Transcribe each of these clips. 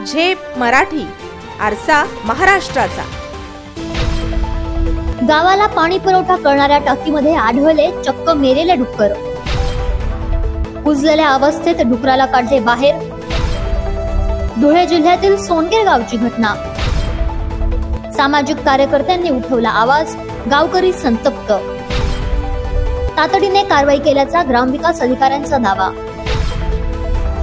झेप मराठी, आरसा महाराष्ट्राचा। गावाला पाणी पुरवठा करणाऱ्या टाकीमध्ये आढळले चक्क मेलेले डुक्कर। कुजलेल्या अवस्थेत डुकराला काढले बाहेर। धुळे जिल्ह्यातील सोनगीर गावची घटना। सामाजिक कार्यकर्त्यांनी उठवला आवाज, गावकरी संतप्त। तातडीने कारवाई केल्याचा ग्रामविकास अधिकाऱ्यांचा दावा।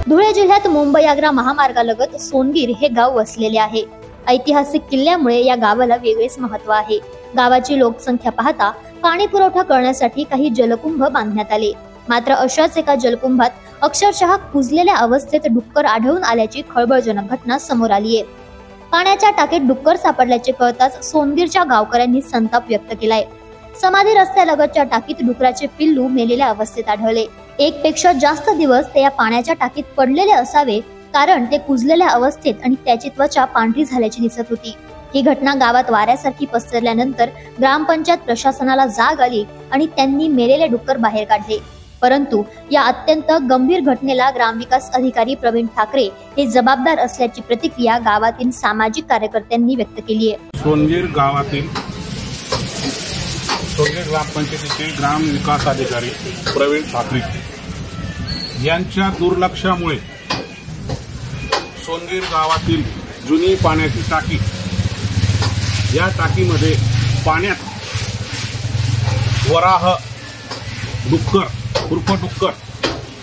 धुळे जिल्ह्यात मुंबई आग्रा महामार्गालगत सोनगीर हे गाव वसलेले आहे। ऐतिहासिक किल्ल्यामुळे या गावाला वेगळेच महत्त्व आहे। गावाची लोकसंख्या पाहता पाणी पुरवठा करण्यासाठी काही जलकुंभ बांधण्यात आले, मात्र अशाच एका जलकुंभात अक्षरशः कुजलेल्या अवस्थेत डुक्कर आढळून आल्याची खळबळजनक घटना समोर आली आहे। पाण्याच्या टाकीत डुक्कर सापडल्याचे कळताच सोनगीरच्या गावकऱ्यांनी संताप व्यक्त केलाय। समाधी रस्त्यालगतच्या टाकीत डुकराचे पिल्लू मेलेल्या अवस्थेत आढळले। एक पेक्षा जास्त दिवस ते या पाण्याच्या टाकीत पडलेले असावे, कारण ते कुजलेल्या अवस्थेत आणि त्याची त्वचा पांढरी झाल्याची दिसत होती। ही घटना गावात वाऱ्यासारखी पसरल्यानंतर ग्रामपंचायत प्रशासनाला जाग आली आणि त्यांनी मेलेले डुक्कर बाहेर काढले। परंतु या अत्यंत गंभीर घटनेला ग्रामविकास अधिकारी प्रवीण ठाकरे हे जबाबदार असल्याची प्रतिक्रिया गावातील सामाजिक कार्यकर्त्यांनी व्यक्त केली आहे। सोनगीर गावातील सोनगीर ग्रामपंचायतीचे ग्राम विकास अधिकारी प्रवीण ठाकरे यांच्या दुर्लक्षामुळे सोनगीर गावातील जुनी पाण्याची टाकी, या टाकीमध्ये पाण्यात वराह डुक्कर उर्फ डुक्कर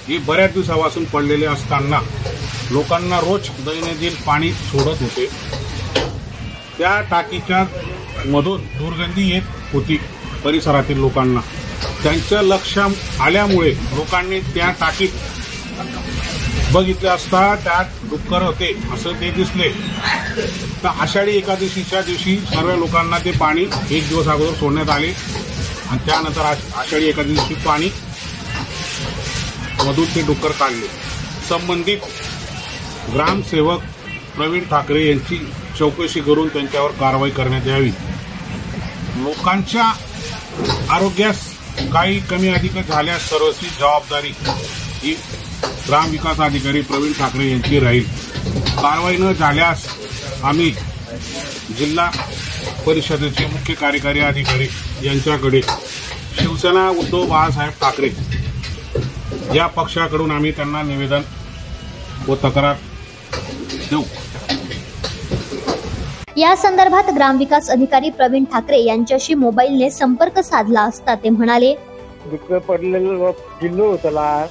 हे बऱ्याच दिवसापासून पडलेले असताना लोकांना रोज दैनंदिन पाणी सोडत होते। त्या टाकीच्या मधून दुर्गंधी येत होती परिसरातील लोकांना। त्यांच्या लक्षात आल्यामुळे लोकांनी त्या टाकीत बघितले असता त्यात डुक्कर होते असं ते दिसले। तर आषाढी एकादशीच्या दिवशी सर्व लोकांना ते पाणी एक दिवस अगोदर सोडण्यात आले आणि त्यानंतर आषाढी एकादशी पाणी मधून ते डुक्कर काढले। संबंधित ग्रामसेवक प्रवीण ठाकरे यांची चौकशी करून त्यांच्यावर कारवाई करण्यात यावी। लोकांच्या आरोग्यास काही कमी अधिक झाल्यास सर्वस्वी जबाबदारी ही ग्रामविकास अधिकारी प्रवीण ठाकरे यांची राहील। कारवाई न झाल्यास आम्ही जिल्हा परिषदेचे मुख्य कार्यकारी अधिकारी यांच्याकडे शिवसेना उद्धव बाळासाहेब ठाकरे या पक्षाकडून आम्ही त्यांना निवेदन व तक्रार देऊ। या संदर्भात ग्रामविकास अधिकारी प्रवीण ठाकरे यांच्याशी मोबाईलने संपर्क साधला असता ते म्हणाले, डुक्कर पडलेलं जिल्लो होता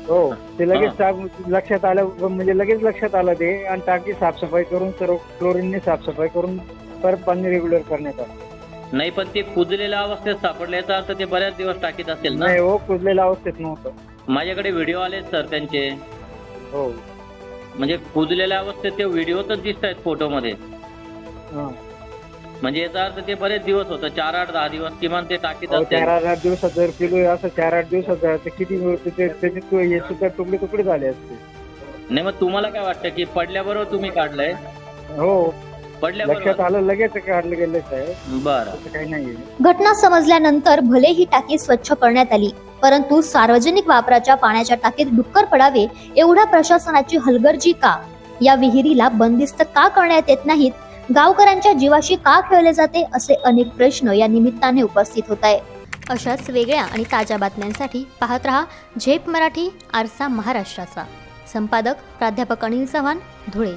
हो, ते लगेच लक्षात आलं, म्हणजे लगेच लक्षात आलं ते, आणि टाकी साफसफाई करून सर्व क्लोरीनने साफसफाई करून परत पाणी रेग्युलर करण्यात आलं। नाही, पण ते कुजलेल्या अवस्थेत सापडल्याचा अर्थ ते बऱ्याच दिवस टाकीत असेल ना? नाही हो, कुजलेल्या अवस्थेत नव्हतं। माझ्याकडे व्हिडिओ आले सर त्यांचे। हो, म्हणजे कुजलेल्या अवस्थेत ते व्हिडिओतच दिसत आहेत फोटोमध्ये। म्हणजे याचा अर्थ ते बरेच दिवस होतं, 4-8-10 दिवस किमान ते टाकीत असेल। 4-8 दिवसात जर किलो असं 4-8 दिवसात किती त्याचे सुद्धा तुकडे तुकडे झाले असते। नाही, मग तुम्हाला काय वाटतं की पडल्याबरोबर तुम्ही काढलंय? हो, पडल्याबरोबर लक्षात आलं, लगेच काढलं गेलं साहेब। बरं, काही नाही। घटना समजल्यानंतर भले ही टाकी स्वच्छ करण्यात आली, परंतु सार्वजनिक वापराच्या पाण्याच्या टाकीत डुक्कर पडावे एवढ्या प्रशासनाची हलगर्जी का? या विहिरीला बंदिस्त का करण्यात येत नाहीत? गावकऱ्यांच्या जीवाशी का खेळले जाते? असे अनेक प्रश्न या निमित्ताने उपस्थित होत आहे। अशाच वेगळ्या आणि ताज्या बातम्यांसाठी पाहत रहा झेप मराठी, आरसा महाराष्ट्राचा। संपादक प्राध्यापक अनिल चव्हाण, धुळे।